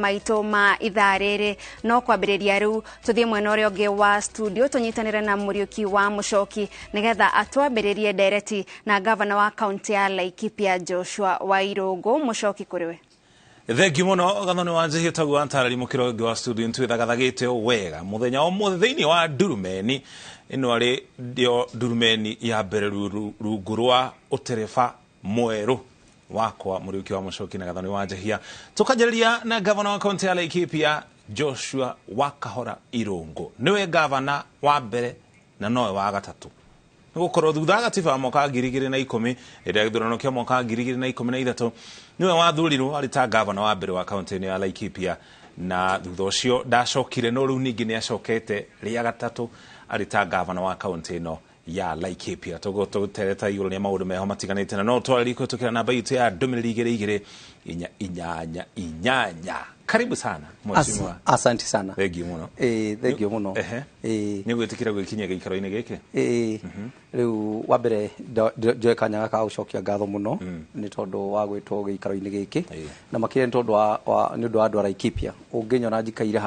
maito ma itharere no kwambiriria riu tuthie mwena uria ungi wa studio tunyitanire na Muriuki wa Muchoki nigetha atwambiririe ndereti na gavana wa kaunti ya Laikipia Joshua Wairungu. Muchoki kuriwe. Thengi muno gathoni wanje hitagwo antarari mukiro ungi wa studio ntwithagatagite wega muthenya o mutheini wa Ndurumeni ino ari dio Ndurumeni ya mbere rungu rwa utereba mweru wakwa Muriuki wa Muchoki na gathoni wanje hia tukanjiriria na gavana wa kaunti ya Laikipia Joshua Wakahora Irungu niwe gavana wa mbere na noe wa gatatu gukorwo thutha gatiba mwaka 2010 iria githurano kia mwaka 2013 niwe wathurirwo ari ta gavana wa mbere wa kaunti ya Laikipia na thutha ucio ndacokire no riu ningi ni acokete ria gatatu ari ta gavana wa kaunti ino ya Laikipia tugutereta iguru ni maundu meho matiganite na no twari kutukira namba yitu ya 2228. Karibu sana mheshimiwa. Asante sana. Thank you muno. Thank you muno. Ni gwitikira gwikinya gikaro-ini giki. Riu wa mbere njoe kanya gaka gucokia ngatho muno ni tondu wa gwitwo gikaro-ini giki na makire tondu wa ni undu wa andu a Laikipia unginyona njikaire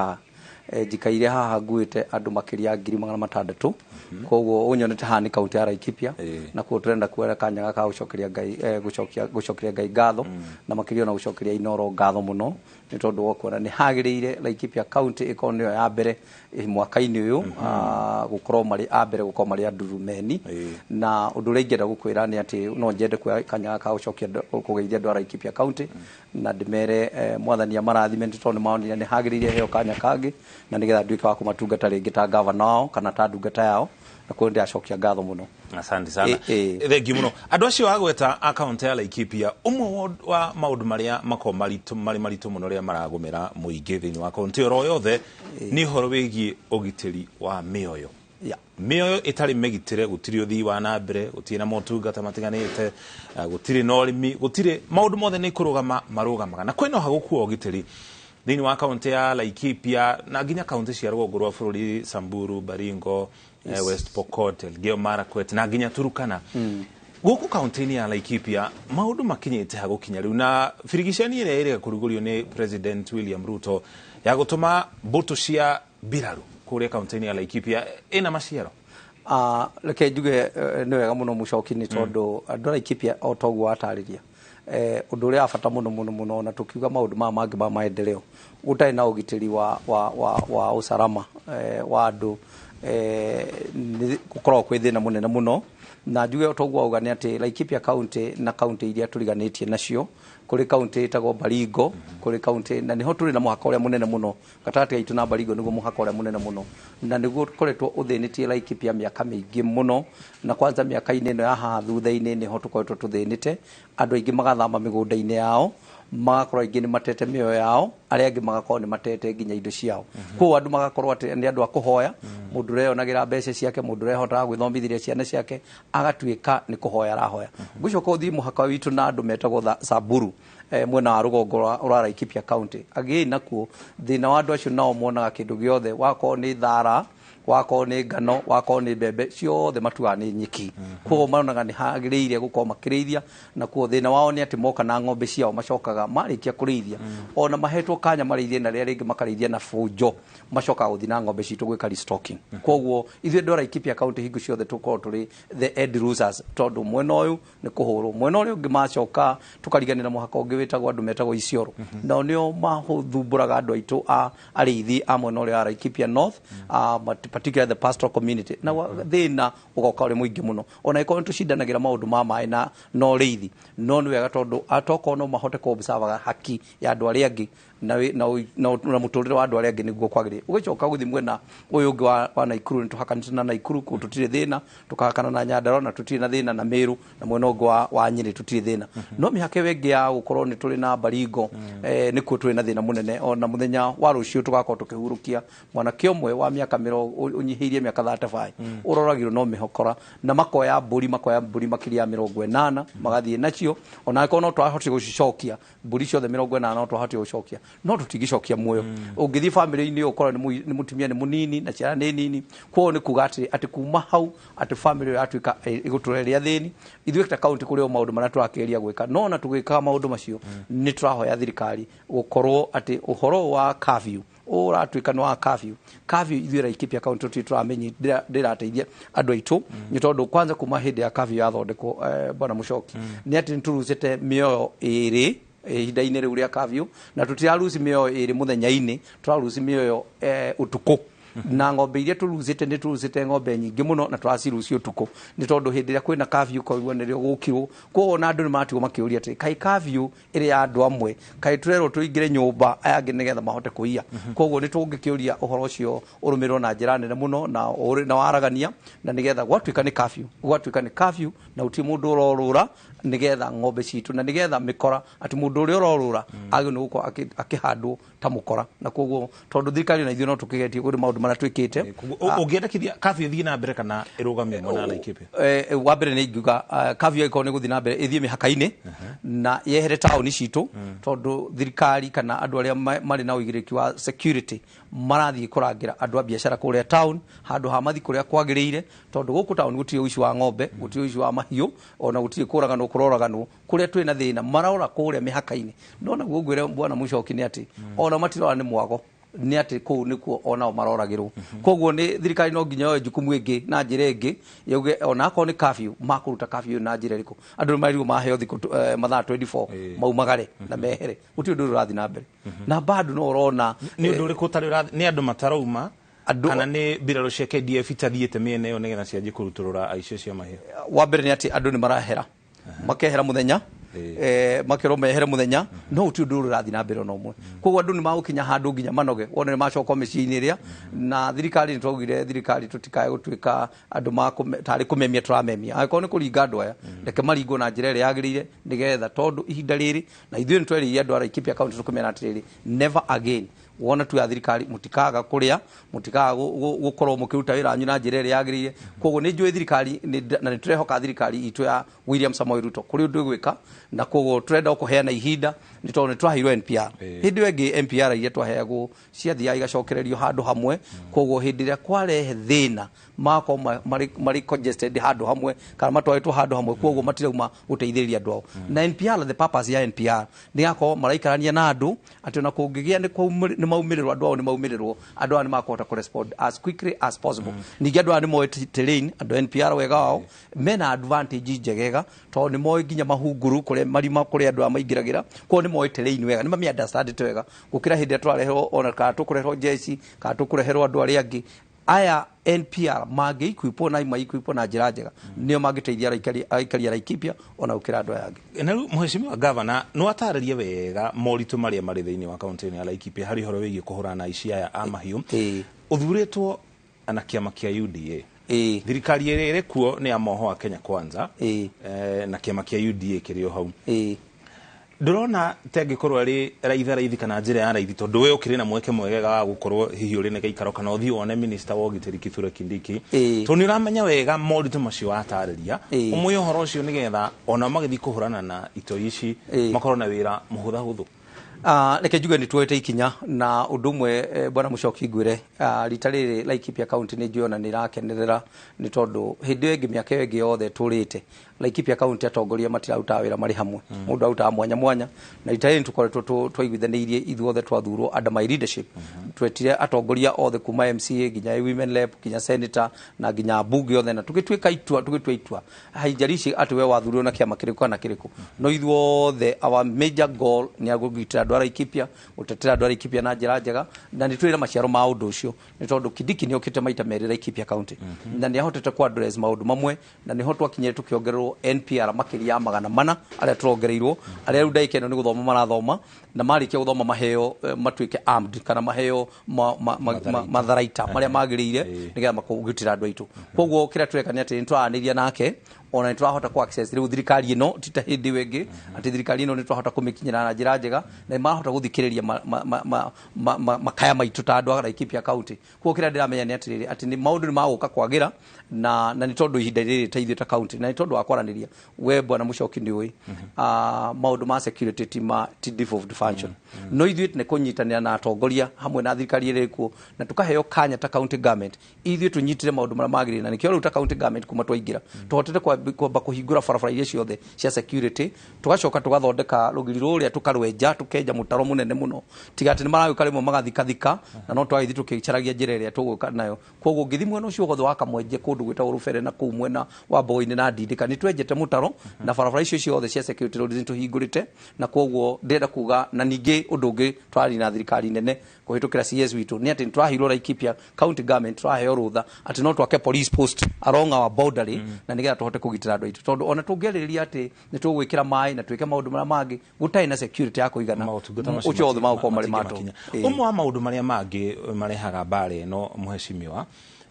haha nguite andu makiria 600 koguo unyonete haha ni kaunti ya Laikipia na kuo turenda kuera kanya gaka gucokeria ngai gucokeria ngai ngatho na makiria na gucokeria Inoro ngatho muno ni tondu wa kuona ni hagiriire Laikipia kaunti ikono ya mbere mwaka-ini uyu gukorwo mari a mbere gukorwo mari Ndurumeni na undu uri ngenda gukwira ni ati no njende kuoya kanya gaka gucokia kugeithia andu a Laikipia kaunti na ndimere mwathani amarathime tondu maoni ni hagiriire heo kanya kangi na nigetha nduike wa kumatungata ringi ta gavana wao kana ta ndungata yao na kundi acokia ngatho muno. Asante sana. Thengi muno. Andu acio agweta account ya Laikipia umwe wa maundu maria mako maritu muno ria maragumira muingi thini wa kaunti ro yothe ni horo wigi ugitiri wa mioyo. Mioyo itari megitire gutiri uthii wa nambere gutina motungata matiganite gutiri norimi gutiri maundu mothe ni kurugama marugamaga na kwino hagukuwa ugitiri thini wa kaunti ya Laikipia na ginya kaunti cia ruguru rwa bururi Samburu, Baringo, West Pokot, Elgeyo Marakwet na ginya Turukana. Guku kaunti ya Laikipia maundu makinyite hagukinya riu na firigicani ire kurugurio ni President William Ruto ya gutuma mbutu cia biraru kuria kaunti ya Laikipia ina maciaro. Leke njuge ni wega muno Muchoki ni tondu andu a Laikipia o toguo atariria undu ria afata muno na tukiuga maundu mangi ma maendeleo utai na ugitiri wa usalama wa andu gukorwo kwi thina munene muno na njuge toguo auga ni ati Laikipia county na county iria turiganitie nacio kuri county itagwo Baringo kuri county na niho turi na muhaka uria munene muno gatagati gaitu na Baringo niguo muhaka uria munene muno na niguo koretwo uthinitie Laikipia miaka mingi muno na kwanza miaka-ini ino ya haha thutha-ini niho tukoretwo tuthinite andu aingi magathama migunda-ini yao magakorwo aingi ni matete mioyo yao aria angi magakorwo ni matete nginya indo ciao kwa andu magakorwo ati ni andu a kuhoya mundu reyonagira mbeca ciake mundu rehotaga gwithomithiria ciana ciake agatuika ni kuhoya arahoya gucoka uthii muhaka witu na andu metagwo Samburu mwena wa rugongo rwa Laikipia county again nakuo thina wa andu acio nao monaga kindu giothe wako ni thara wako ni ngano wako ni mbembe ciothe matuaga ni nyiki kwa maronaga ni hagiriire gukorwo makirithia na kuo thina wao ni ati moka na ng'ombe ciao macokaga marikia kurithia ona mahetwo kanya marithie na ria ringi makarithia na fujo macokaga guthi na ng'ombe citu gwika restocking koguo ithuĩ andũ a Laikipia county hingo ciothe tukorwo turi the end losers tondu mwena uyu ni kuhurwo mwena uria ungi macoka tukariganira muhaka ungi witagwo andu metagwo Isiolo nao nio mahuthumburaga andu aitu arithi a mwena uria wa Laikipia North particularly the pastoral community na thina ugoka uri muingi muno ona iko tucindanagira maundu ma mai na no rithi no ni wega tondu atoko no mahote ko observe haki ya andu aria angi na muturire wa andu aria angi niguo kwagiri ugicoka guthi mwena uyu ungi wa Naikuru ni tuhakanite na Naikuru ku tutire thina tukahakana na Nyandarua na tutire na thina na Meru na mwena ungi wa Nyeri tutire thina no mihake wengi ya gukorwo ni turi na Baringo ni ku turi na thina munene ona muthenya wa rucio tugakorwo tukihurukia mwana kiomwe wa miaka unyihirie miaka 35 uroragirwo no mihokora na makoya mburi makiria 80 magathie nacio ona ko no twahoti gucicokia mburi ciothe 80 no twahoti gucokia no tutigicokia muoyo ungithi family-ini ukora ni mutumia ni munini na ciana ni nini kwao ni kuga ati kuma hau ati family yatuika igutureria thini ithuĩ ta county kuri o maundu maria turakiria gwika no na tugika maundu macio ni turahoya thirikari gukorwo ati uhoro wa curfew uratuika no wa curfew ithuĩ Laikipia county tutiramenyi ndirateithia andu aitu ni tondu kwanza kuma hindi ya curfew yathondekwo bwana Muchoki ni ati niturucite mioyo iri ihinda-inĩ rĩu rĩa curfew na tutiraruci mioyo iri muthenya-ini turaruci mioyo utuku na ng'ombe iria turucite ni turucite ng'ombe nyingi muno na turaciruci utuku ni tondu hindi ria kwina curfew koguo nirio gukirwo kwao na andu ni matigo makiuria ati kai curfew iri ya andu amwe kai turero tuingire nyumba aya angi nigetha mahote kuiya koguo ni tungikiuria uhoro ucio urumirwo na njira nene muno na waragania na nigetha gwatuika ni curfew na uti mundu urorura nigetha ng'ombe citu na nigetha mikora ati mundu uri urorura agi ni guko akihandwo ta mukora na koguo tondu thirikari na ithuĩ no tukigetie kuri maundu maria twikite ungiendekithia curfew ithii na mbere kana irugamio mwana Laikipia wa mbere ni ingiuga curfew iko ni guthi na mbere ithii mihaka-ini na yehere tauni citu tondu thirikari kana andu aria mari na uigiriki wa security marathii kurangira andu a biashara kuria town handu ha mathi kuria kwagiriire tondu guku town gutiri uici wa ng'ombe gutiri uici wa mahiu ona gutiri kuragano kuroragano kuria twina thina marora kuria mihaka-ini no na guo bwana Muchoki ni ati ona matirora ni mwago ni ati kuu nikuo onao maroragirwo koguo ni thirikari no nginya yo jukumu ingi na njira ingi yuge ona akoni curfew makuruta curfew na njira iriku andu marigo maheo thiku mathaa 24 maumagare na mehere uti undu urathi na mbere na bado no urona ni undu uriku tari ni andu matarauma kana ni biraro cia KDF itathiite miene yo nigetha cianjie kuruturura aicio cia mahia wa mbere ni ati andu ni marahera makehera muthenya makero mehere muthenya no uti undu urathi na mbere no mwe koguo andu ni magukinya handu nginya manoge wone ni macoka miciini iria na thirikari ni twaugire thirikari tutikae gutuika andu tari kumemia turamemia agiko ni kuringa andu aya reke maringo na njira iria yagirire nigetha tondu ihinda riri na ithuĩ ni tweririe andu a Laikipia county tukumena atiriri never again wona tu ya thirikari mutikaga kuria mutikaga gukorwo mukiruta wira anyu na njira iria yagirire koguo ni njui thirikari na ni turehoka thirikari itu ya William Samoei Ruto kuri undu gwika na koguo turenda kuheana ihinda ni tondu ni twahirwo NPR hindi wengi NPR iria twaheagwo ciathia igacokererio handu hamwe koguo hindi ria kwarehe thina mako mari congested handu hamwe kana matwaitwo handu hamwe koguo matirauma guteithĩrĩria andu ao na NPR the purpose ya NPR ni yako maraikarania na andu ati ona kungigia ni maumirĩrwo andu ao ni maumirĩrwo andu ao ni makota ku respond as quickly as possible ningi andu ao ni moe terrain andu NPR wega wao mena advantage njegega tondu ni moe nginya mahunguru kure marima kure andu amaingiragira ko ni moe terrain wega ni mami understand wega gukira hindi twareherwo ona ka tukureherwo jeshi ka tukureherwo andu aria angi aya NPR magi ikuipo na imaikuipo na njira njega nio magiteithia aikari Laikipia ona ukira andu aya angi na mheshimiwa governor no atararie wega moritu maria mari thiini wa county ya Laikipia hari horo wigie kuhurana na ici aya a mahiu uthuritwo ana kiama kia UDA thirikari iri kuo ni ya moho wa Kenya Kwanza na kiama kia UDA kirio hau ndurona tengikorwo ari raithi kana njira ya raithi tondu we ukiri na mweke mwegega wa gukorwo hihi uri ne gaikaro kana uthi one minister wa ugitiri Kithure Kindiki to ni uramenya wega moritu macio atariria umwe uhoro ucio nigetha ona magithi kuhurana na ito ici makorwo na wira muhuthu reke njuge ni tuoete ikinya na undu mwe bwana Muchoki ngwire rita riri Laikipia county ni njiona ni rakenerera ni tondu hindi yengi miaka yengi yothe turite Laikipia county atongoria matiraruta wira mari hamwe mundu aruta mwanya na rita riri tukoretwo twaiguithaniirie ithuothe twathurwo under my leadership twetire atongoria othe kuma MCA nginya women rep nginya senator na nginya bunge yothe na tugitwika itua haijarishi ati we wathurwo na kiama kiriku kana kiriku no ithuothe our major goal ni agugitira andu a Laikipia utetera andu a Laikipia na njira njega na ni twira maciaro ma undu ucio ni tondu Kindiki ni okite maita meri Laikipia county na ni ahotete ku address maundu mamwe na ni hotwa kinyere tukiongererwo NPR makiria 400 aria turongereirwo aria ru ndaikeno ni guthoma marathoma na marikia guthoma maheo matuike armed kana maheo matharaita maria magirire nigetha makugitira andu aitu koguo kira tureka ni ati nitwaraniria nake ona niturahota ku access riu thirikari ino tita hindi wengi ati thirikari ino niturahota kumikinyira na njira njega na marahota guthikiriria makaya maitu ta andu a Laikipia county kuo kira ndiramenya ni atiriri ati ni maundu ni maguka kwagira na ni tondu ihinda riri teithio ta county na ni tondu wa kwaraniria we bwana Muchoki ndi ui maundu ma security ti devolved function no ithuĩ nĩ kũnyitanĩra na atongoria hamwe na thirikari ĩrĩ kuo na tukaheo kanya ta county government ithuĩ tũnyitire maũndũ marĩa magĩrĩire na nĩkĩo rĩu ta county government kuma twaingĩra tũhotete kwamba kũhingũra barabara iria ciothe cia security tugacoka tugathondeka rũgiri rũrĩa tukarwenja tukenja mũtaro mũnene mũno tiga atĩ nĩ maragĩũka rĩmwe magathikathika na no twagĩthiĩ tũkĩcaragia njĩra ĩrĩa tũgũka nayo koguo ngĩthiĩ mwena ũcio wothe wa Kamwenje kũndũ gwĩtagwo Rũbere na kũu mwena wa Mbogo-inĩ na Ndindĩka nĩ twenjete mũtaro na barabara icio ciothe cia security roads nĩ tũhingũrĩte na koguo ndĩrenda kuga na ningĩ ũndũ ũngĩ twari na thirikari nene kuhitukira CS witũ nĩ atĩ twahirwo Laikipia county government twaheo rutha atĩ no twake police post along our boundary na nĩgetha tũhote kũgitĩra andũ aitũ tondũ ona tũngĩarĩrĩria atĩ nĩ tũgwĩkĩra maĩ na twĩke maũndũ marĩa mangĩ gũtarĩ na security ya kũigana ũcio othe magũkorwo marĩ matũ ũmwe wa maũndũ marĩa mangĩ marehaga mbara ĩno mũhecimiwa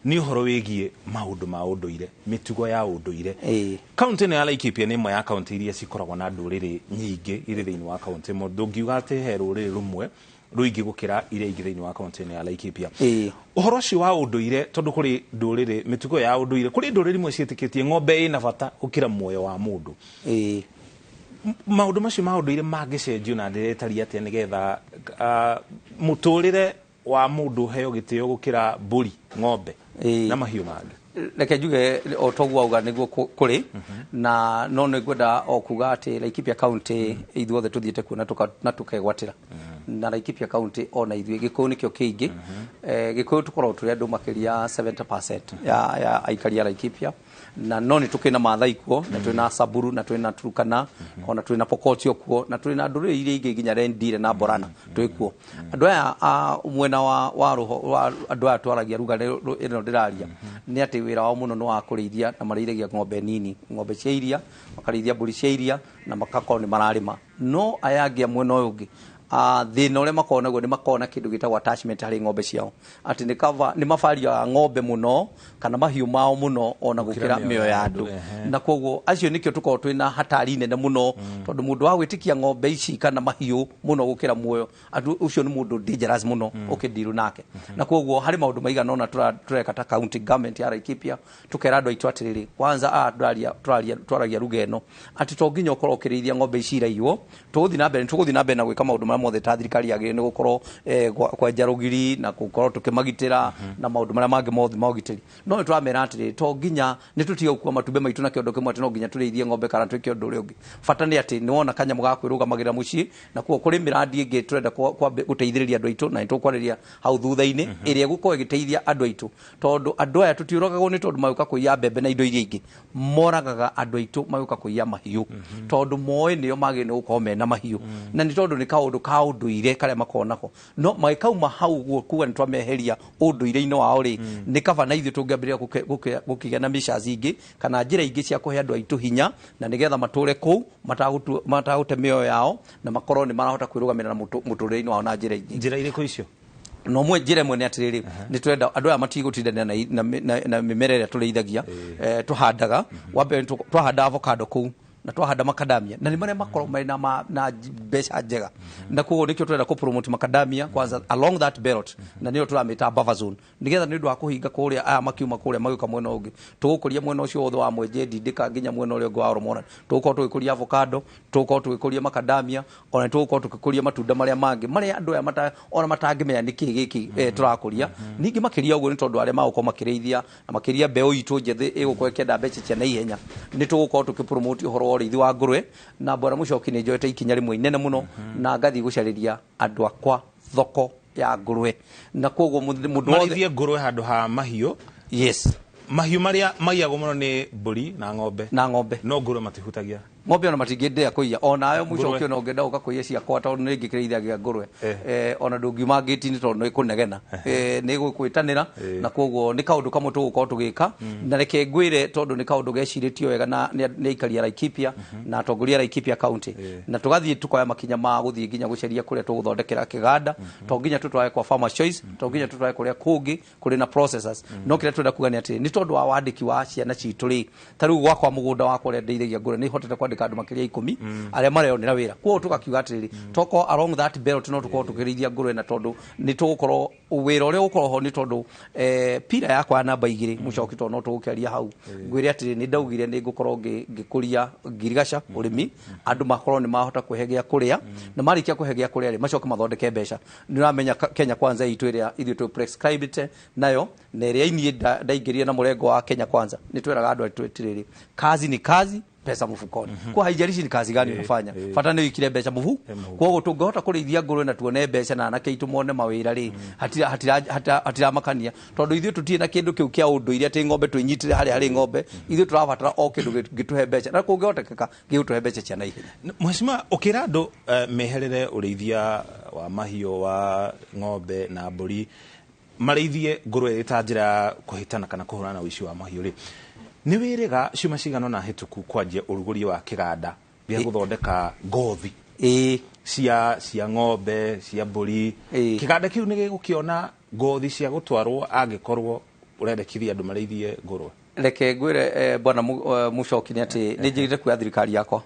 ni ũhoro wĩgiĩ maũndũ ma ũndũire mĩtugo ya ũndũire kaunti ya Laikipia nĩ ĩmwe ya kaunti iria cikoragwo na ndũrĩrĩ nyingĩ irĩ thĩinĩ wa kaunti ĩmwe ndũngiuga atĩ he rũrĩrĩ rũmwe rũingĩ gũkĩra iria ingĩ thĩinĩ wa kaunti ya Laikipia ũhoro ũcio wa ũndũire tondũ kũrĩ ndũrĩrĩ mĩtugo ya ũndũire kũrĩ ndũrĩrĩ imwe ciĩtĩkĩtie ng'ombe ĩna bata gũkĩra muoyo wa mũndũ maũndũ macio ma ũndũire mangĩcenjio na njĩra ĩtariĩ atĩa nĩgetha mũtũrĩre wa mũndũ heo gĩtĩo gũkĩra mbũri ng'ombe na mahiũ mangĩ reke njuge o toguo auga niguo kuri na no nĩ ngwenda o kuga atĩ Laikipia county ithuothe tuthiĩte kuo na tukegwatĩra na Laikipia county ona ithuĩ Gĩkũyũ nĩkĩo kĩingĩ Gĩkũyũ tũkoragwo tũrĩ andũ makĩria 70% ya aikari a Laikipia na no nĩ tukĩna Maathai kuo na twĩna Samburu na twĩna Turkana ona twĩna Pokotio kuo na twĩna ndũrĩrĩ iria ingĩ nginya Rendile na Borana twĩ kuo andũ aya mwena wa andũ aya twaragia ruga ĩno ndĩraria nĩ atĩ wĩra wao mũno nĩ wa kũrĩithia na marĩithagia ng'ombe nini ng'ombe cia iria makarĩithia mbũri cia iria na makakorwo nĩ mararĩma no aya angĩ mwena ũyũ ũngĩ thĩna ũrĩa makoragwo naguo nĩ makoragwo na kĩndũ gĩtagwo attachment harĩ ng'ombe ciao atĩ nĩ mabaria ng'ombe mũno kana mahiũ mao mũno ona gũkĩra mĩoyo ya andũ na koguo acio nĩkĩo tũkoragwo twĩna hatari nene mũno tondũ mũndũ wa gwĩtĩkia ng'ombe ici kana mahiũ mũno gũkĩra muoyo ũcio nĩ mũndũ dangerous mũno ũkĩndiru nake na koguo harĩ maũndũ maigana ũna tũreka ta county government ya Laikipia tũkera andũ aitũ atĩrĩrĩ kwanza twaragia ruga ĩno atĩ to nginya ũkorwo ũkĩrĩithia ng'ombe ici iraiywo tũgũthiĩ na mbere na gwĩka maũndũ mothe ta thirikari yagĩrĩire nĩ gũkorwo kwenja rũgiri na gũkorwo tũkĩmagitĩra na maũndũ marĩa mangĩ mothe ma ũgitĩri no nĩ tũramera atĩrĩrĩ to nginya nĩ tũtige gũkua matumbĩ maitũ na kĩondo kĩmwe atĩ no nginya tũrĩithie ng'ombe kana twĩke ũndũ ũrĩa ũngĩ bata nĩ atĩ nĩ wona kanyamũ ga kwĩrũgamagĩrĩra mũciĩ na kuo kũrĩ mĩrandi ĩngĩ tũrenda gũteithĩrĩria andũ aitũ na nĩ tũkwarĩria hau thutha-inĩ ĩrĩa gũkorwo ĩgĩteithia andũ aitũ tondũ andũ aya tũtiũragagwo nĩ tondũ magĩũka kũiya mbembe na indo iria ingĩ moragaga andũ aitũ magĩũka kũiya mahiũ tondũ moĩ nĩo magĩrĩire gũkorwo mena mahiũ na nĩ tondũ nĩ kaũndũ ka ũndũire karĩa makoragwo nako no magĩkauma hau kuga nĩ twameheria ũndũire-inĩ wao rĩ nĩ kaba na ithuĩ tũngĩambĩrĩria gũkĩgĩa na measures ingĩ kana njĩra ingĩ cia kũhe andũ aitũ hinya na nĩgetha matũre kũu matagũte mĩoyo yao na makorwo nĩ marahota kwĩrũgamĩrĩra na mũtũrĩre-inĩ wao na njĩra ingĩ njĩra irĩkũ icio no mwe njĩra ĩmwe nĩ atĩrĩrĩ nĩ twenda andũ aya matigũtindania na mĩmera ĩrĩa tũrĩithagia tũhandaga wambe twahanda avocado kũu na twahanda macadamia na nĩ marĩa makorwo marĩ na mbeca njega na koguo nĩkĩo tũrenda kũpromote macadamia kwanza along that belt na nĩyo tũramĩta buffer zone nĩgetha nĩ ũndũ wa kũhinga kũrĩa aya makiuma kũrĩa magĩũka mwena ũngĩ tũgũkũria mwena ũcio wothe wa Mwenje Ndindĩka nginya mwena ũrĩa ũngĩ wa Oromona tũgũkorwo tũgĩkũria avocado tũgũkorwo tũgĩkũria macadamia ona tũgũkorwo tũgĩkũria matunda marĩa mangĩ marĩa andũ aya ona matangĩmenya nĩkĩ gĩkĩ tũrakũria ningĩ makĩria ũguo nĩ tondũ arĩa magũkorwo makĩrĩithia na makĩria mbeũ itũ njethĩ ĩgũkorwo ĩkĩenda mbeca cia naihenya nĩ tũgũkorwo tũkĩpromote ũhoro ũrĩithi wa ngũrwe na bwana Muchoki nĩ njoete ikinya rĩmwe inene mũno na ngathi gũcarĩria andũ akwa thoko ya ngũrwe na koguo mũndũ marĩithie ngũrwe handũ ha mahiũ yes mahiũ marĩa maiyagwo mũno nĩ mbũri na ng'ombe no ng'ombe no ngũrwe matihutagia ng'ombe ona matingĩndĩa kũiya ona ayo mũico ũkĩona ũngĩenda ũka kũiya ciakwa tondũ nĩ ngĩkĩrĩithagia ngũrwe ona ndũngiuma ngĩti-inĩ tondũ nĩ kũnegena nĩ gwĩtanĩra na koguo nĩ kaũndũ kamwe tũgũkorwo tũgĩka na reke ngwĩre tondũ nĩ kaũndũ gecirĩtio wega na nĩ aikari a Laikipia na atongoria a Laikipia county na tũgathiĩ tukoya makinya ma gũthiĩ nginya gũcaria kũrĩa tũgũthondekera kĩganda to nginya tũtware kwa Farmers Choice to nginya tũtware kũrĩa kũngĩ kũrĩ na processors no kĩrĩa twenda kuga nĩ atĩ nĩ tondũ wa wandĩki wa ciana citũ rĩ ta rĩu gwakwa mũgũnda wakwa ũrĩa ndĩithagia ngũrwe nĩ hotete kwandĩka andũ makĩria 10 arĩa mareyonera wĩra koguo tũgakiuga atĩrĩrĩ toko along that belt no tũkorwo tũkĩrĩithia ngũrwe na tondũ nĩ tũgũkorwo wĩra ũrĩa ũgũkorwo ho nĩ tondũ pira yakwa namba 2 mũcoki tondũ no tũgũkĩaria hau ngwĩre atĩrĩrĩ nĩ ndaugire nĩ ngũkorwo ngĩkũria ngirigaca ũrĩmi andũ makorwo nĩ mahota kũhe gĩa kũrĩa na marĩkia kũhe gĩa kũrĩa rĩ macoke mathondeke mbeca nĩ ũramenya Kenya Kwanza itũ ĩrĩa ithuĩ tũ prescribed nayo na ĩrĩa inie ndaingĩrire na mũrengo wa Kenya Kwanza nĩ tweraga andũ atĩrĩrĩ kazi ni kazi pesa mfukoni kwa haijalishi ni kazi gani unafanya fata nĩ wikire mbeca mufu kwa hiyo tungehota kũrĩithia ngũrwe na tuone mbeca na anake itũ mone mawĩra rĩ hatira makania tondũ ithuĩ tũtirĩ na kĩndũ kĩu kĩa ũndũire atĩ ng'ombe twĩnyitire harĩ ng'ombe ithuĩ tũrabatara o kĩndũ gĩtũhe mbeca na kũngĩhotekeka gĩgũtũhe mbeca cia naihenya mheshimiwa ũkĩra andũ meherere ũrĩithia wa mahiũ wa ng'ombe na mbũri marĩithie ngũrwe ĩta njĩra kũhĩtana kana kũhũrana na ũici wa mahiũ rĩ nĩ wĩrĩga ciuma cigana na hĩtũku kwanjia ũrugũria wa kĩganda gĩa gũthondeka ngothi cia ng'ombe cia mbũri kĩganda kĩu nĩ gĩgũkĩona ngothi cia gũtwarwo angĩkorwo ũrendekithia andũ marĩithie ngũrwe reke ngwĩre bwana mũcoki nĩ atĩ nĩ njĩrĩte kuoya thirikari yakwa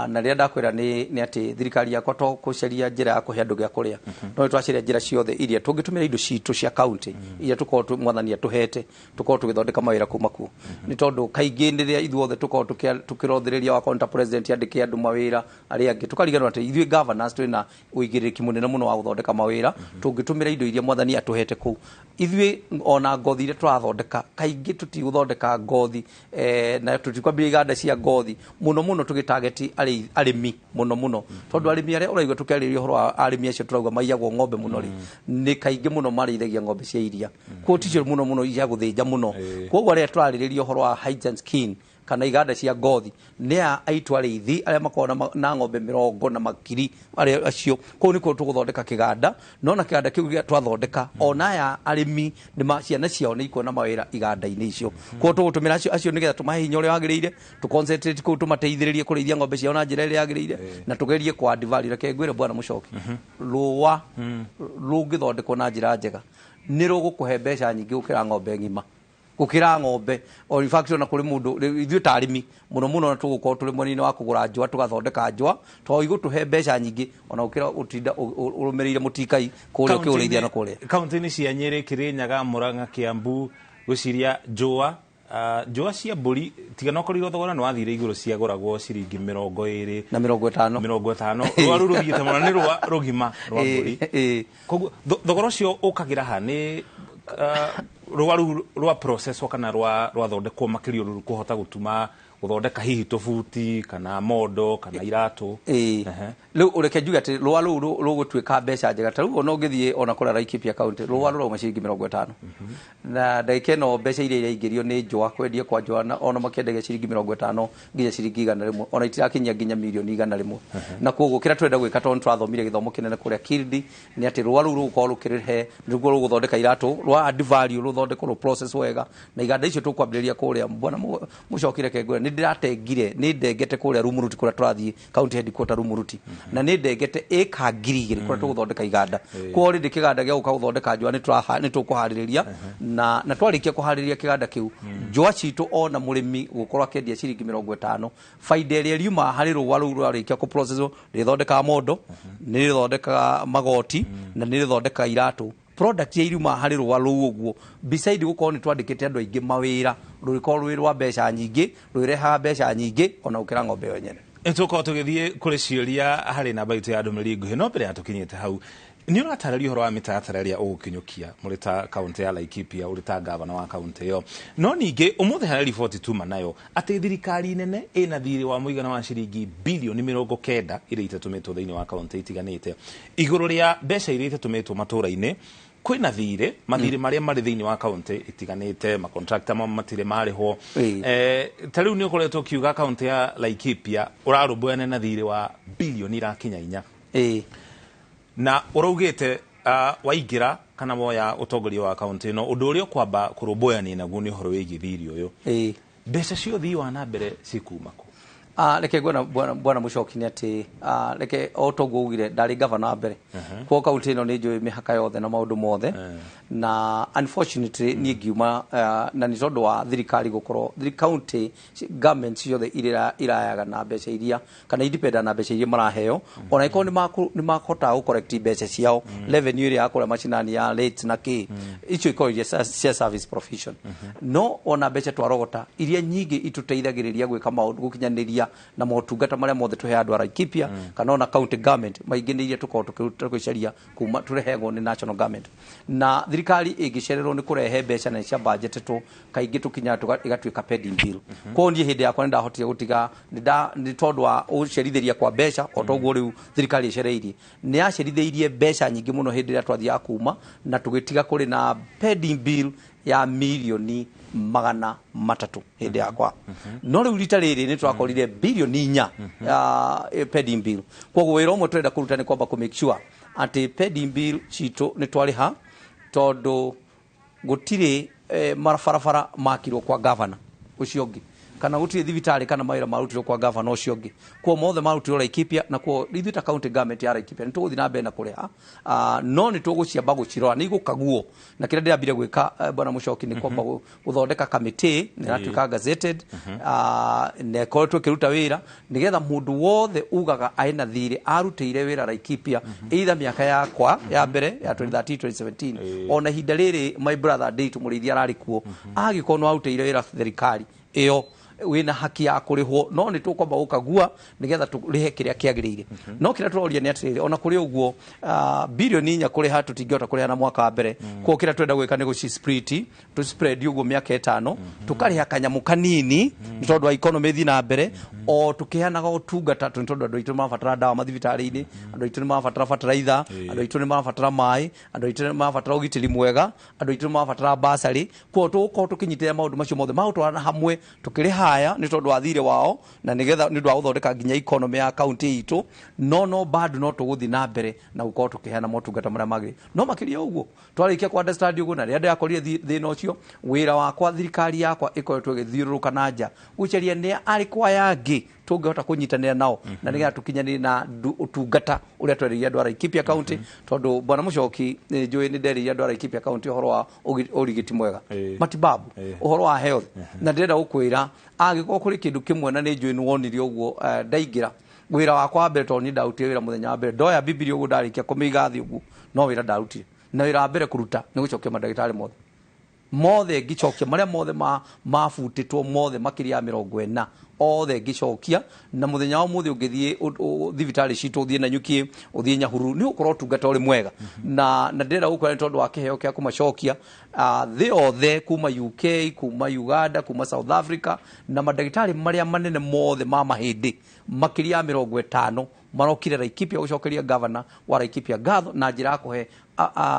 na rĩrĩa ndakwĩra nĩ atĩ thirikari yakwa to kũcaria njĩra ya kũhe andũ gĩa kũrĩa no twacaria njĩra ciothe iria tũngĩtũmĩra indo citũ cia county iria tũkorwo mwathani atũhete tũkorwo tũgĩthondeka mawĩra kuma kuo nĩ tondũ kaingĩ rĩrĩa ithuothe tũkorwo tũkĩrothĩrĩria wa county president yandĩke andũ mawĩra arĩa angĩ tũkariganĩrwo atĩ ithuĩ governors twĩ na ũigĩrĩrĩki mũnene mũno wa gũthondeka mawĩra tũngĩtũmĩra indo iria mwathani atũhete kũu ithuĩ ona ngothi iria tũrathondeka kaingĩ gũthondeka ngothi na tũtikwambia iganda cia ngothi mũno tũgĩtarget arĩmi mũno tondũ arĩmi arĩa ũraigua tũkĩarĩrĩria ũhoro wa arĩmi acio tũrauga maiyagwo ng'ombe mũno rĩ nĩ kaingĩ mũno marĩithagia ng'ombe cia iria koguo ticio mũno cia gũthĩnja mũno koguo arĩa tũrarĩrĩria ũhoro wa hides and skin kana iganda cia ngothi nĩ aitũ arĩithi arĩa makoragwo na ng'ombe 100 na makiri arĩa acio koguo nĩkuo tũgũthondeka kĩganda no na kĩganda kĩu gĩa twathondeka ona aya arĩmi ciana ciao nĩ ikuona mawĩra iganda-inĩ icio koguo tũgũtũmĩra acio nĩgetha tũmahe hinya ũrĩa wagĩrĩire tũconcentrate kũu tũmateithĩrĩrie kũrĩithia ng'ombe ciao na njĩra ĩrĩa yagĩrĩire na tũgerie kwa value reke ngwĩre bwana mũcoki rũa rũngĩthondekwo na njĩra njega nĩ rũgũkũhe mbeca nyingĩ gũkĩra ng'ombe ng'ima gũkĩra ng'ombe o in fact ona kũrĩ mũndũ ithuĩ ta arĩmi mũno na tũgũkorwo tũrĩ mwena-inĩ wa kũgũra njũa tũgathondeka njũa to igũtũhe mbeca nyingĩ ona gũkĩra ũtinda ũrũmĩrĩire mũtikai kũrĩa ũkĩũrĩithia na kũrĩa kaunti-inĩ cia Nyĩrĩ Kĩrĩnyaga Mũrang'a Kĩambu gwĩciria njũa njũa cia mbũri tiga no korirwo thogora nĩ wathire igũrũ ciagũragwo ciringi 20 na 50 rũa rũu rũthiĩte mũno nĩ rũa rũgima rwa mbũri koguo thogora ũcio ũkagĩra ha nĩ rwa process kana rwa thondekwo makĩrio rũru kũhota gũtuma gũthondeka hihi tũbuti kana mondo kana iratũ rĩu ũreke njuge atĩ rũa rũu rũgũtuĩka mbeca njega ta rĩu no ũngĩthiĩ ona kũrĩa Laikipia county rũa rũrauma ciringi 50 na ndagĩka ĩno mbeca iria iraingĩrio nĩ njũa kwendia kwa njũa ona makĩendagia ciringi 50 nginya ciringi 100 ona itirakinyia nginya mirioni 100 na koguo kĩrĩa twenda gwĩka tondũ twathomire gĩthomo kĩnene kũrĩa Kildi nĩ atĩ rũa rũu rũgũkorwo rũkĩrĩhe nĩguo rũgũthondeka iratũ rwa add value rũthondekwo rũ process wega na iganda icio tũkwambĩrĩria kũrĩa bwana mũcokire kengũra nĩ ndĩratengire nĩ ndengete kũrĩa Rumuruti kũrĩa tũrathiĩ county headquarter Rumuruti na nĩ ndengete ĩka 2,000 kũrĩa tũgũthondeka iganda kwa rĩndĩ kĩganda gĩa gũka gũthondeka njũa nĩ tũkũharĩrĩria na twarĩkia kũharĩrĩria kĩganda kĩu njũa citũ ona mũrĩmi gũkorwo akĩendia ciringi 50 faida ĩrĩa riuma harĩ rũa rũu rwarĩkia kũ process rĩthondekaga mondo nĩ rĩthondekaga magoti na nĩ rĩthondekaga iratũ product ya iruma harĩ rũa rũu ũguo beside gũkorwo nĩ twandĩkĩte andũ aingĩ mawĩra rũrĩkorwo rwĩ rwa mbeca nyingĩ rwĩrehaga mbeca nyingĩ ona gũkĩra ng'ombe yo nyene tũkorwo tũgĩthiĩ kũrĩ ciũria harĩ namba itũ ya ndũmĩrĩri nguhĩ no mbere ya tũkinyĩte hau nĩ ũratarĩria ũhoro wa mĩtaratara ĩrĩa ũgũkinyũkia mũrĩ ta kaunti ya Laikipia ũrĩ ta gavana wa kaunti ĩyo no ningĩ ũmũthĩ harĩ riboti tuma nayo atĩ thirikari nene ĩna thirĩ wa mũigana wa ciringi bilioni 90 iria itatũmĩtwo thĩinĩ wa kaunti itiganĩte igũrũ rĩa mbeca iria itatũmĩtwo matũũra-inĩ kwina thire mathire maria mari thiini wa county itiganite ma contractor matire mariho tariu ni ukoretwo kiuga county ya Laikipia urarumbuane na thire wa bilioni irakinya 4 na uraugite waingira kana moya utongoria wa county no undu uria kwamba kurumbuani naguo ni horo wigi thiri uyu mbeca cio thii wa na mbere cikuma ku reke bwana Muchoki ni ati reke otoguo ugire ndari governor mbere kwa county no ni njui mihaka yothe na maundu mothe na unfortunately ni ngiuma na ni tondu wa thirikari gukorwo county government ciothe irayaga na mbeca iria kana independent na mbeca iria maraheo ona iko ni makota ku correct mbeca ciao revenue iria akora machinani ya rates na ki icio iko iria service profession no ona mbeca twarogota iria nyingi ituteithagiriria gwika maundu gukinyaniria na motungata maria mothe tuhe andu a Laikipia kana ona county government maingi ni iria tukorwo tukicaria kuma turehego ni national government na thirikari ingicererwo ni kurehe mbeca na cia budget tu kaingi tukinya igatuika pending bill ko ni hindi yakwa ndahotire gutiga ni tondu wa ucerithiria kwa mbeca otoguo riu thirikari icereirie ni yacerithĩirie mbeca nyingi muno hindi ria twathia kuma na tugitiga kuri na pending bill ya milioni 300 hindi yakwa no riu rita riri ni twakorire bilioni 4 ya pending bill koguo wira umwe turenda kuruta ni kwamba ku make sure ati pending bill cito ni twariha tondu gutire marabarabara makirwo kwa governor ucio ngi kana gutire thibitari kana mawira marutirwo kwa governor ucio ngi kwa mothe marutirwo Laikipia na kwa ithita county government ya Laikipia ni tuguthi na mbere na kuriha no ni tuguciamba gucirora ni gukaguo na kira ndirambire gwika bwana Muchoki ni kwamba guthondeka committee ni ratuika gazetted ne koretwo kiruta wira nigetha mundu wothe ugaga aina thiri arutire wira Laikipia either miaka yakwa ya mbere ya 2013 2017 ona hinda riri my brother date murithia rari kuo agikorwo arutire wira thirikari iyo wina haki ya kurihwo no ni tukwamba ukagua nigetha turihe kiria kiagirire no kira turoria ni atirire ona kuri uguo bilioni 4 kuriha tutingiota kuriha na mwaka wa mbere kwa kira twenda gwika ni guci split tu spread uguo miaka 5 tukariha kanyamu kanini ni tondu wa economy thi na mbere o tukihanaga utungata tondu andu aitu mabatara dawa mathibitari-ini andu aitu ni mabatara fertilizer andu aitu ni mabatara mai andu aitu ni mabatara ugitiri mwega andu aitu ni mabatara basari kwa tuko tukinyitira maundu macio mothe mautwarana hamwe tukiriha aya ni tondu wa thire wao na nigetha ni ndu wa guthondeka nginya economy ya county itu no bad no tuguthi na mbere na gukorwo tukihana motungata maria magi no makiria uguo twarikia kwa understand uguo na ria ndakorire thina ucio wira wakwa thirikari yakwa ikoretwo igithiururuka na nja guceria ni ari kwa yangi tungihota kunyitanira nao na nigetha tukinyanire na utungata uria tweriria andu a Laikipia county tondu bwana Muchoki njui ni nderiria andu a Laikipia county uhoro wa urigiti mwega matibabu uhoro wa health na ndirenda gukwira agikorwo kuri kindu kimwe na ni njui ni wonire uguo ndaingira wira wakwa mbere tondu ni ndarutie wira muthenya wa mbere ndoya bibilia uguo ndarikia kumiga thi uguo no wira ndarutire na wira mbere kuruta ni gucokia mandagitari mothe ngicokia maria mothe mafutitwo mothe makiria 40 othe ngicokia na muthenya wa muthi ungithie thibitari citu uthie na nyuki uthie Nyahururu ni ukorwo tungata uri mwega na ndira gukora tondu wa kiheo kia kumacokia the othe kuma UK kuma Uganda kuma South Africa na madagitari maria manene mothe ma mahindi makiria 50 marokire Laikipia gucokeria governor wa Laikipia gatho na njira kuhe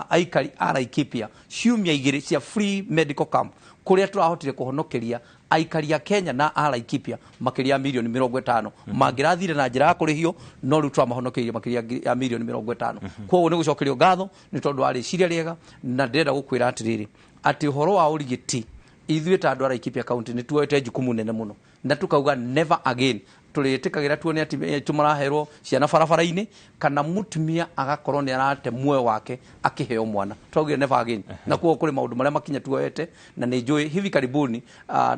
aikari a Laikipia ciumia igiri cia free medical camp kuria turahotire kuhonokeria aikari a Kenya na a Laikipia makiria milioni 50 mangirathire na njira kurihio no riu twamahonokeire makiria ya milioni 50 koguo ni gucokerio gatho ni tondu ari ciria riega na ndenda gukwira atiriri ati uhoro wa urigiti ithuĩ ta andu a Laikipia county ni tuoete jukumu nene muno na tukauga never again turĩtĩkagĩra tuone ati tumaraherwo ciana barabara-inĩ kana mutumia agakorwo ni arate muoyo wake akiheo mwana twaugire never again na kuo kuri maundu maria makinya tuoete na ni njui hivi karibuni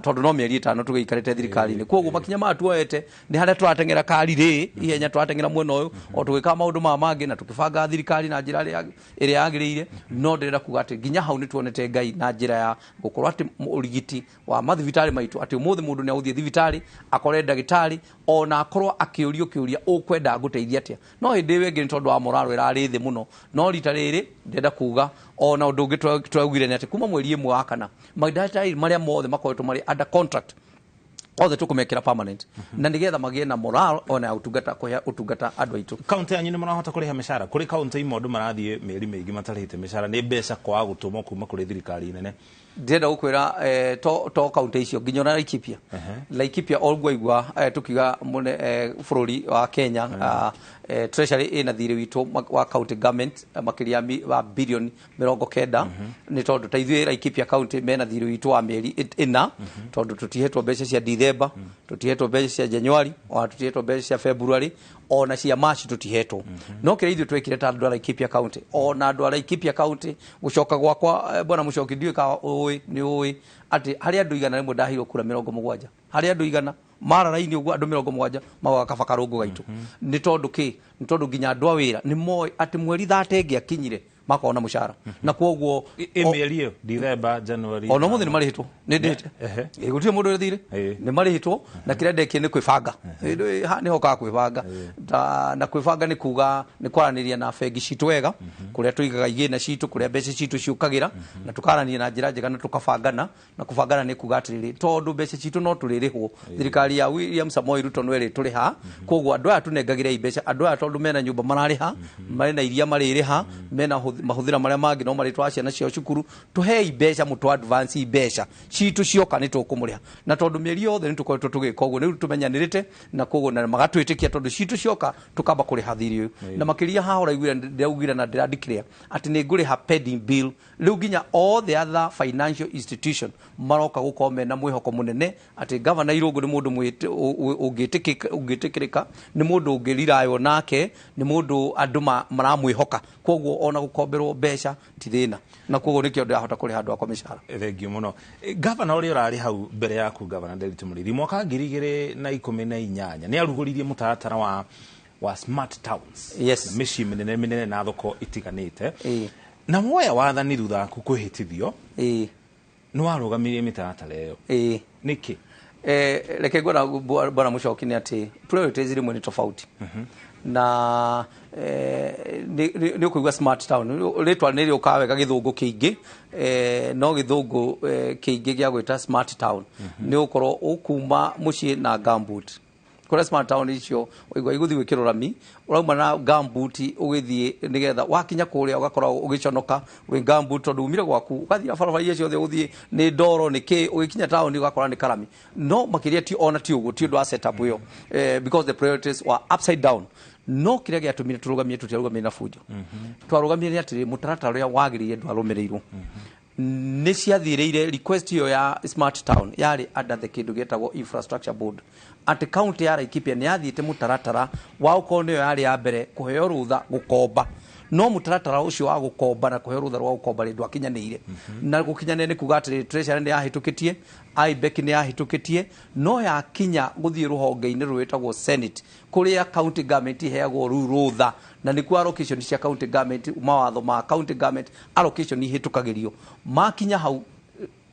tondu no mieri 5 tugiikarite thirikari-ini koguo makinya ma tuoete ni haria turatengera kari ri ihenya turatengera mwena uyu o tugika maundu ma mangi na tukibanga thirikari na njira iria yagiriire no ndirenda kuga ati nginya hau ni tuonete Ngai na njira ya gukorwo ati urigiti wa mathibitari maitu ati umuthi mundu ni authie thibitari akore ndagitari ona akorwo akiurio kiuria ukwenda guteithia atia no hindi wengi ni tondu wa moraro irari thi muno no rita riri ndenda kuga ona undu ungi twaugire ni ati kuma mweri 1 wa kana magdata maria mothe makoretwo mari under contract othe tukumekira permanent na nigetha magie na moral ona utungata kuhe utungata andu aitu. County yanyu ni marahota kuriha mishara kuri county imwe andu marathie meri mingi matarihite mishara ni mbeca kwa gutuma kuma kuri thirikari nene. Ndenda gukwira to county icio nginya na Laikipia. Laikipia olgwaigwa tukiga mune bururi wa Kenya treasury ina thiri witu wa county government makiria wa billion 90 ni tondu taithwe Laikipia county mena thiri witu wa meri ina tondu tutihetwo mbeca cia December tutihetwo mbeca cia January o tutihetwo mbeca cia February ona cia March tutihetwo no kire ithu twekire ta andu a Laikipia county ona andu a Laikipia county gucoka gwakwa bwana mucoki ndiwika ni oi ati hari andu igana rimwe ndahiro kura 70 hari andu igana mara raini ugu andu 70 magaka bakarungu gaitu ni tondu nginya andu a wira ni moi ati mweri 30 ngiakinyire makona mushara na kwoguo email December January ono muthi ni marihitwo ni ndete gutie mundu thire ni marihitwo na kire ndeke ni kwibanga ni hoka kwibanga na kwibanga ni kuga ni kwaraniria na bengi citu wega kuria tuigaga igina citu kuria mbeca citu ciukagira na tukarania na njira njega na tukabangana na kubangana ni kuga atiriri tondu mbeca citu no turirihwo thirikari ya William Samoei Ruto nwere turiha kwoguo andu aya tunengagira mbeca andu aya tondu mena nyumba marariha mari na iria maririha mena mahuthira maria mangi no maritwa ciana cio cukuru tuhei mbeca mutu advance mbeca citu cioka ni tukumuriha na tondu mieri yothe ni tukoretwo tugika uguo ni tumenyanirite na koguo na magatwitikia tondu citu cioka tukamba kuri hathiri na makiria hahora igwira na declare ati ni nguri ha pending bill riu ginya all the other financial institution maroka gukome na mwihoko munene ati governor Irungu ni mundu ungitikirika ni mundu ungirirayo nake ni mundu andu maramwihoka koguo ona gukomberwo mbeca ti thina na koguo nikio ndahota kuri handu akwa mishara. Thengiu muno governor uri urari hau mbere yaku governor Nderitu Muriri mwaka 2018 ni aruguririe mutaratara wa smart towns mici minene na thoko itiganite na moya wathani rutha ku kuhitithio no arugamirie mitaratara iyo niki reke ngora bwana mucoki ni ati priorities rimwe ni tofauti na ni kuigwa smart town ritwa ni rio kawega githungu kiingi no githungu kiingi gya gwita smart town ni ukoro ukuma mucii na gambut kora smart town icio igwa iguthi gwikirwo rami urauma na gambut ugithie nigetha wakinya kuria ugakora ugiconoka wi gambut tondu umire gwaku ukathira barabara icio the uthie ni ndoro ni ki ugikinya town ugakora ni karami no makiria ti ona ti ugu ti ndo set up yo because the priorities were upside down no kire gya tumire turugamie tutiarugamie na fujo twarugamie ni atiri mutaratara ya wagiriye ndwarumirirwo ni ciathireire request yo ya smart town yari under the kindu getagwo infrastructure board ati county ya Laikipia ni yathiite mutaratara wa ukono yo yari ya mbere kuheo rutha gukomba no mutaratara ucio wa gukomba na kuheo rutha rwa gukomba rindu akinyanire na gukinyane ni kuga atiri treasury ni yahitukitie IBEC ni yahitukitie no ya kinya guthie ruhonge-ini rwitagwo senate kuria county government heagwo rutha na ni ku allocation cia county government mawatho ma county government allocation ihitukagirio makinya hau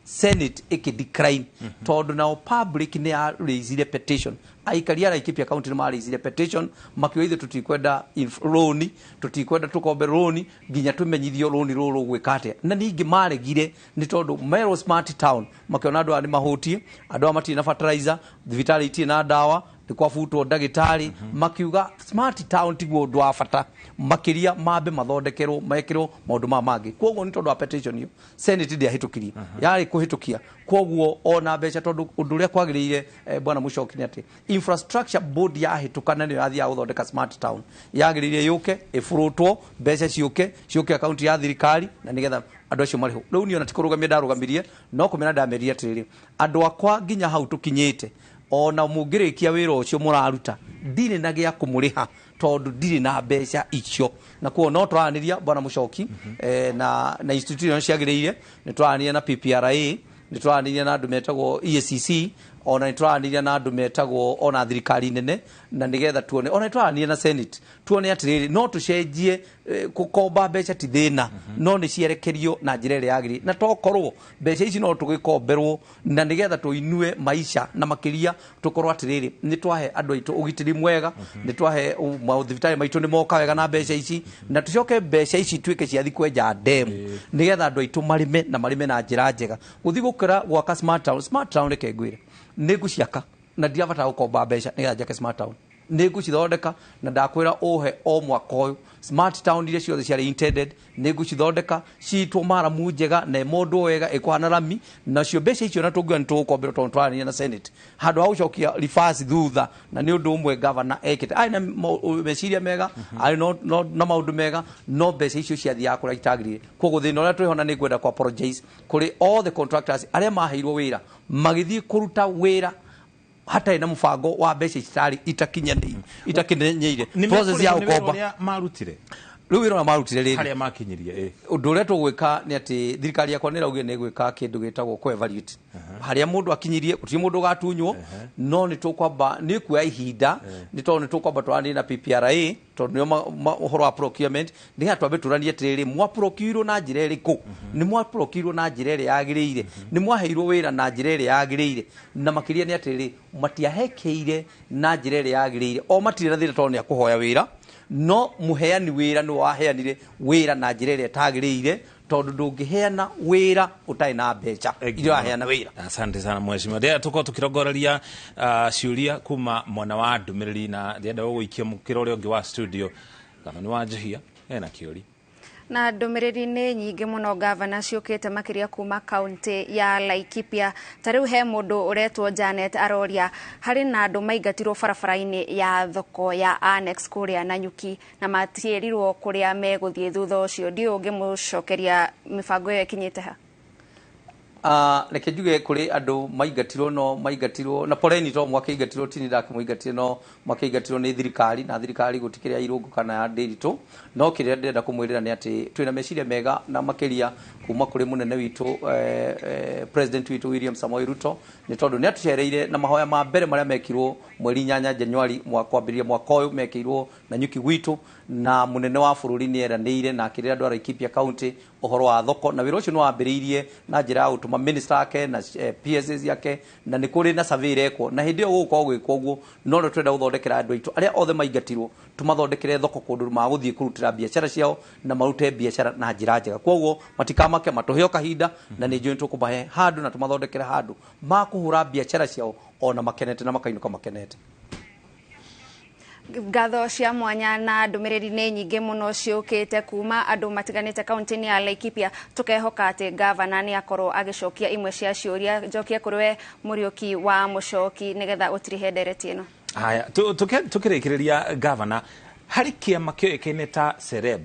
senate ikidecline tondu na public ni ya raise petition aikaria Laikipia county ni ma raise petition makio ithe tutikwenda loan tutikwenda tukombe loan ginya tumenyithio loan ruru gwikate na ningi maregire ni tondu Mero smart town makio na andu ani mahutie andu amati na fertilizer thibitari iti na dawa kwa futo ndagitari makiuga smart town tiguo ndu afata makiria mambe mathondekerwo mekirwo maundu ma mangi kwoguo ni tondu wa petition yo senate ndia hitukirie yari kuhitukia kwoguo ona mbeca tondu undu ria kwagiriire bwana mucoki ni ati infrastructure board ya hitukana ni yathia guthondeka smart town yagiriire yuke ifurutwo mbeca ciuke account ya thirikari na nigetha andu acio mariho riu ni ona tikurugamia ndarugamirie no kumena ndameria atiriri andu akwa ginya hau tukinyite ona mungirikia wira ucio muraruta ndire na gya kumuriha tondu ndire na mbeca icio na kuo no twaraniria bwana mucoki na institution ciagiriire ni twaraniria na PPRA ni twaraniria na andu metagwo EACC ona ni twaraniria na andu metagwo ona thirikari nene na nigetha tuone ona twaraniria na senate tuone atiriri no tucenjie kukomba mbeca ti thina no ni cierekerio na njira ire yagiri na tokorwo mbeca ici no tugikomberwo na nigetha tuinue maisha na makiria tukorwo atiriri ni twahe andu aitu ugitiri mwega ni twahe mathibitari maitu ni moka wega na mbeca ici na tucoke mbeca ici tuike ciathi kwenja ndemu nigetha andu aitu marime na njira njega guthi gukira gwaka smart town reke ngwire ni guciaka na ndiabata gukomba mbeca nigetha njake smart town nĩngũcithondeka na ndakwĩra ũhe o mwaka ũyũ smart town iria ciothe ciarĩ intended nĩngũcithondeka citwo maramu njega na mũndũ wega ĩkwana rami nacio mbeca icio na tũngiuga nĩ tũgũkombera tondũ twarania na senate handũ ha gũcokia ribasi thutha na nĩ ũndũ ũmwe gavana ekĩte arĩ na meciria mega arĩ na maũndũ mega no mbeca icio ciathiaga kũrĩa itagĩrĩire koguo thĩna ũrĩa twĩhona nĩ ngwenda kũ apologize kũrĩ all the contractors arĩa maheirwo wĩra magĩthiĩ kũruta wĩra hata ina mfango wa mbeca itari itakinyanĩire process ya ukomba marutire rĩu wĩra marutire rĩrĩ harĩa makinyirie ũndũ ũrĩa tũgwĩka nĩ atĩ thirikari yakwa nĩ raugire nĩ gwĩka kĩndũ gĩtagwo co-evaluate harĩa mũndũ akinyirie gũtirĩ mũndũ ũgatunywo no nĩ tũkwamba nĩ kuoya ihinda nĩ tondũ nĩ tũkwamba tũranie na PPRA tondũ nĩo ũhoro wa procurement nĩgetha twambe tũranie atĩrĩrĩ mwaprocure na njĩra ĩrĩkũ nĩ mwaprocure na njĩra ĩrĩa yagĩrĩire nĩ mwaheirwo wĩra na njĩra ĩrĩa yagĩrĩire na makĩria nĩ atĩrĩrĩ matiahekeire na njĩra ĩrĩa yagĩrĩire o matirĩ na thĩna tondũ nĩ akũhoya wĩra no muheani wĩra nĩ waheanire wĩra na njĩra ĩrĩa ĩtagĩrĩire tondu ndũngĩheana wĩra ũtarĩ na mbeca iria waheana wĩra. Asante sana mheshimiwa. Ndia tuko tukirongoreria ciuria kuma mwana wa ndũmĩrĩri na ndienda gũikia mũkĩra ũrĩa ũngĩ wa studio kana nĩ wa Njihia ena kĩũria na ndũmĩrĩri nĩ nyingĩ mũno gavana ciũkĩte makĩria kuma kaunti ya Laikipia. Tarĩu he mũndũ ũretwo Janet aroria harĩ na andũ maingatirwo barabara-inĩ ya thoko ya Annex kũrĩa Nanyuki na matiĩrirwo kũrĩa megũthiĩ thutha ũcio ndiũ ũngĩmũcokeria mĩbango ĩyo ĩkinyĩte ha. Reke njuge kũrĩ andũ maingatirwo na poleni to mwaka ingatirwo tini ndakĩmũingatire no mwaka ingatirwo nĩ thirikari na thirikari gũtikĩrĩa irũngo kana ya ndĩritũ no kĩrĩa ndĩrenda kũmwĩrĩra nĩ atĩ twĩna meciria mega na makĩria kuma kũrĩ mũnene witũ president witũ William Samoei Ruto nĩ tondũ nĩ atucereire na mahoya ma mbere marĩa mekirwo mweri 8 Januari kwambĩrĩria mwaka ũyũ mekirwo Nanyuki gwitũ na munene wa bũrũri nĩ eranĩire na akĩrĩra andũ a Laikipia county ũhoro wa thoko na wĩra ũcio nĩ wambĩrĩirie na njĩra ya gũtũma minister yake na PSs yake na nĩ kũrĩ na survey rekwo na hĩndĩ ĩyo gũgũkorwo gwĩkwo ũguo no nĩ twenda gũthondekera andũ aitũ arĩa othe maingatirwo tũmathondekere thoko kũndũ magũthiĩ kũrutĩra biacara ciao na marute biacara na njĩra njega koguo matikamake matũheo kahinda na nĩ njũĩ tũkũmahe handũ na tũmathondekere handũ makũhũra biacara ciao ona makenete na makainũka makenete. Ngatho cia mwanya na ndũmĩrĩri nĩ nyingĩ mũno ciũkĩte kuma andũ matiganĩte kaunti-inĩ ya Laikipia tũkehoka atĩ gavana nĩ akorwo agĩcokia imwe cia ciũria njokie kũrĩ we Mũriũki wa Mũchoki nĩgetha ũtirihe ndereti ĩno. Haya tukĩrĩkĩrĩria gavana harĩ kĩama kĩoĩkaine ta Sereb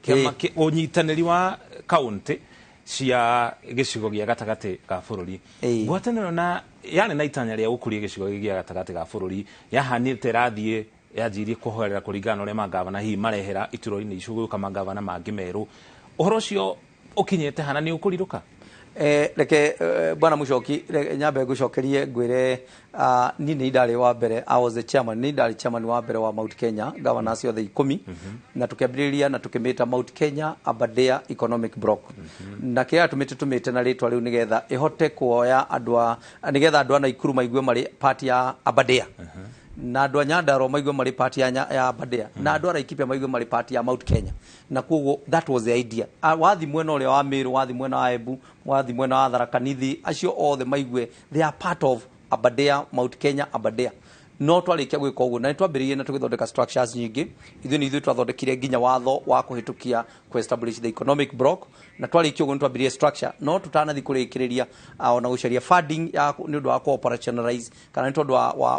kĩama ũnyitanĩri wa kaunti cia gĩcigo gĩa gatagatĩ ka bũrũri ngwatanĩro na yarĩ na itanya rĩa gũkũria gĩcigo gĩa gatagatĩ ka bũrũri yahanĩte rathiĩ yajirie kuhoerera kuringana ũrĩa magavana hihi marehera itũũra-inĩ icio gũka magavana mangĩ merũ ũhoro ũcio ũkinyĩte hana nĩ ũkũrirũka. Reke bwana Mũchoki nyambe ngũcokerie ngwĩre niĩ nĩ ndarĩ wa mbere I was the chairman nĩ ndarĩ chairman wa mbere wa Mount Kenya gavana ciothe 10 na tukĩambĩrĩria na tukĩmĩta Mount Kenya Aberdare Economic Block na kĩrĩa tumĩte na rĩtwa rĩu nĩgetha ĩhote kuoya nĩgetha andũ a Naikuru maigue marĩ party ya Aberdare na andũ a Nyandarua maigue marĩ party ya Aberdare na andũ a Laikipia maigue marĩ party ya Mount Kenya na koguo that was the idea wathi mwena ũrĩa wa Meru wathi mwena wa Embu wathi mwena wa Tharaka Nithi acio othe maigue they are part of Aberdare Mount Kenya Aberdare no twarĩkia gwĩka ũguo na nĩtwambĩrĩirie na tũgĩthondeka structures nyingĩ ithuĩ twathondekire nginya watho wa kũhĩtũkia establish the economic block na twarĩkia ũguo nĩtwambĩrĩirie structure no tũtanathi kũrĩkĩrĩria ona gũcaria funding ya nĩ ũndũ wa operationalize kana nĩ tondũ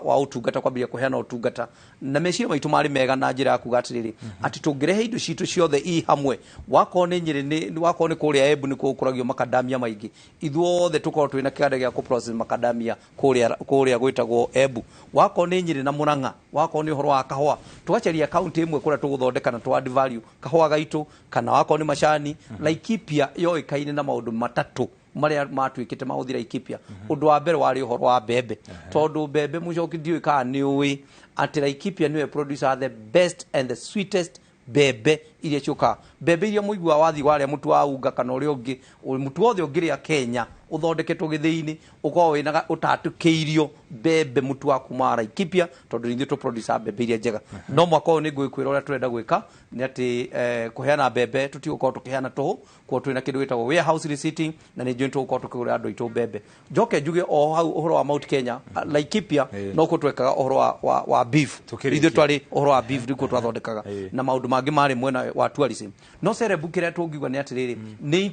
wa ũtungata kwambĩrĩria kũheana ũtungata na meciria maitũ marĩ mega na njĩra ya kuga atĩrĩrĩ atĩ tũngĩrehe indo citũ ciothe i hamwe wakorwo nĩ Nyĩrĩ wakorwo nĩ kũrĩa Embu nĩ kũragio makadamia maingĩ ithuothe tũkorwo twĩna kĩganda gĩa process makadamia kũrĩa gwĩtagwo Embu wakorwo nĩ Nyĩrĩ na Mũrang'a wakorwo nĩ ũhoro wa kahũa tũgacaria kaunti ĩmwe kũrĩa tũgũthondeka na tũ add value kahũa gaitũ kana wakorwo nĩ macani Laikipia yoĩkaine na maũndũ matatũ marĩa matuĩkĩte magũthiĩ Laikipia ũndũ wa mbere warĩ ũhoro wa mbembe tondũ mbembe Mũchoki ndiũĩ kana nĩ ũĩ atĩ Laikipia nĩwe producer the best and the sweetest mbembe iria cioka mbembe iria muigua wathi waria mutu wa unga kana uria ungi mutu wothe ungiria Kenya uthondeketwo githii-ini ukorwo wina utatukeirio mbembe mutu wa kuma Laikipia tondu nithu tu producer mbembe iria njega no mwaka uyu ningwikwira uria turenda gwika ni ati kuheana mbembe tutigukorwo tukiheana tuhu kwa twina kindu gitagwo warehouse receipting na ni njui tugukorwo tukigura andu aitu mbembe njoke njuge o hau uhoro wa Mount Kenya Laikipia no ko twekaga uhoro wa beef ithu twari uhoro wa beef ndiko twathondekaga na maundu mangi mari mwena wa tourism no cerebu kire tungiugwa ni atiriri ni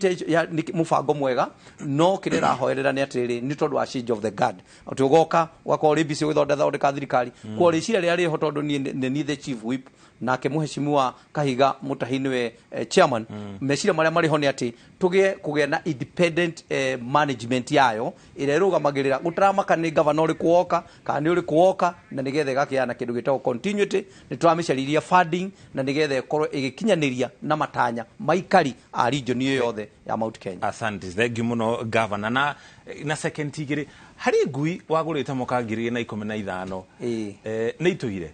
mubango mwega no kire rahoerera ni atiriri ni tondu wa change of the guard atugoka wakora bisi gwithondeka thirikari kwa ricira ria riho tondu ni the chief whip nake muheshimiwa Kahiga Mutahi we chairman mecira maria mari ho ni ati kugie na independent management yayo ire rugamagirira gutaramaka ni governor uri kuoka kana ni uri kuoka na nigethe gakiana kindu gitagwo continuity ni turamicariria funding na nigethe korwo igikinyaniria na matanya maikari a region iyo yothe ya Mount Kenya. Asante thank you muno governor na second tigiri hari ngui wagurite mukangiri na 15 ni ituire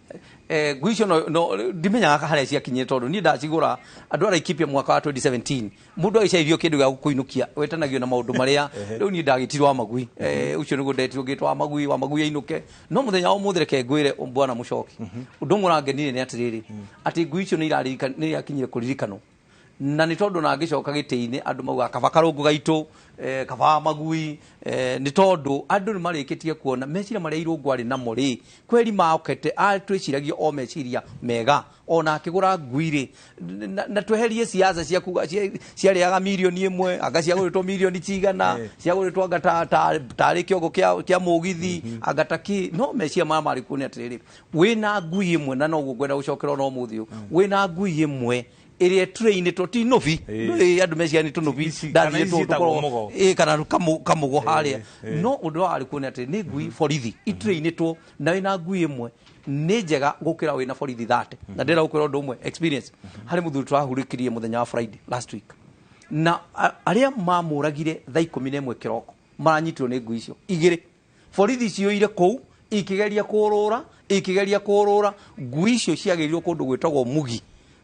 ngui cio no ndimenyaga haria ciakinyire tondu ni ndacigura andu ara Laikipia mwaka wa 2017 mundu agicairio kindu gya gukuinũkia wetanagio na maundu maria riu ni ndagitirwo wa magui ucio niguo ndetirwo ngitwo wa magui ainuke no muthenya wa muthire ke ngwire bwana Muchoki undu murangenire ni atiriri ati ngui cio ni irakinyire kuririkano na ni tondu na ngicoka giti-ini andu mauga kaba karungu gaitu kaba magui ni tondu andu ni marikitie kuona mecira maria irungu ari namo ri kweri maokete atwiciragia o meciria mega ona akigura ngui na tweherie siasa cia kuga ciariaga milioni 1 agaciaguritwo milioni cigana ciaguritwo ngata tari kiongo kia mugithi agataki no meciria mari kune atiriri wina ngui imwe na no gwenda gucokera no muthio wina ngui imwe area train to ti novi andu meciria ni tunovi ndathie to kana kamugo haria no undu ari kuone ati ni ngui borithi itrain to na wina ngui imwe ni njega gukira wina borithi 30 na ndira gukwira undu umwe experience hari muthuri twahurikirie muthenya wa Friday last week na aria mamuragire thaa 11 kiroko maranyitirwo ni ngui icio igiri borithi cio ire kou ikigeria kurura ngui icio ciagirirwo kundu gwitagwo mugi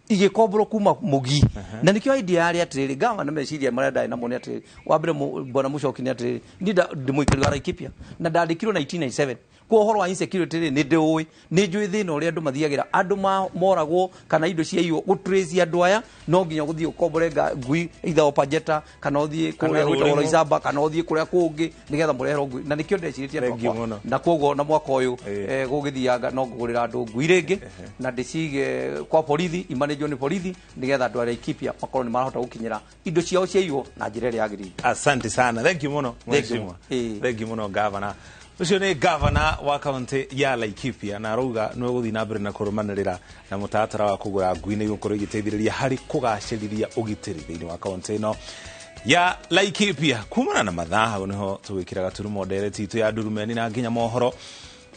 igikombro kuma mugi na nikio idea yari atiriri gama na meciria maria ndai na moni atiriri wambere bwana Muchoki ni atiriri ndimuikari wa Laikipia na ndandikirwo 1997 kwa horo wa insecurity ni ndiui ni njui thina uria andu mathiagira andu moragwo kana indo cia iyo gutrace andu aya no nginya guthie ukomborenga ngui either opajeta kana uthie kuria gwitagwo Izaba kana uthie kuria kungi nigetha murehero ngui na nikio ndeciritie na koguo na mwaka uyu gugithianga no ngugurira andu ngui ringi na ndicige kwa borithi imanagio ni borithi nigetha andu ara Laikipia makorwo ni marahota gukinyira indo ciao cia iyo na njira ria yagirire. Asante sana thank you muno mheshimiwa thank you muno governor ucio ni governor wa county ya Laikipia na rauga no guthi na mbere na kurumanirira na mutatara wa kugura ngui ni gukorwo igiteithiriria hari kugaciriria ugitiri thiini wa county no ya Laikipia kumana na mathaa niho tugikiraga turumo ndereti itu ya Ndurumeni na nginya mohoro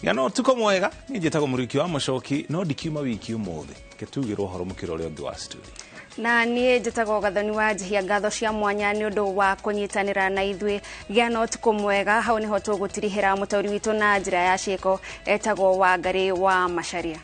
ya no tuko mwega ni njetago muriki wa Muchoki no dikiuma wiki umuthi ketugirwo horo mukiro ri ungi wa studio na nie njetago gathoni wa njihia ngatho cia mwanya ni undu wa kunyitanira na ithwe gia no tuko mwega hau niho tugutirihira mutauri witu na njira ya cieko etagwo Wangari wa Macharia.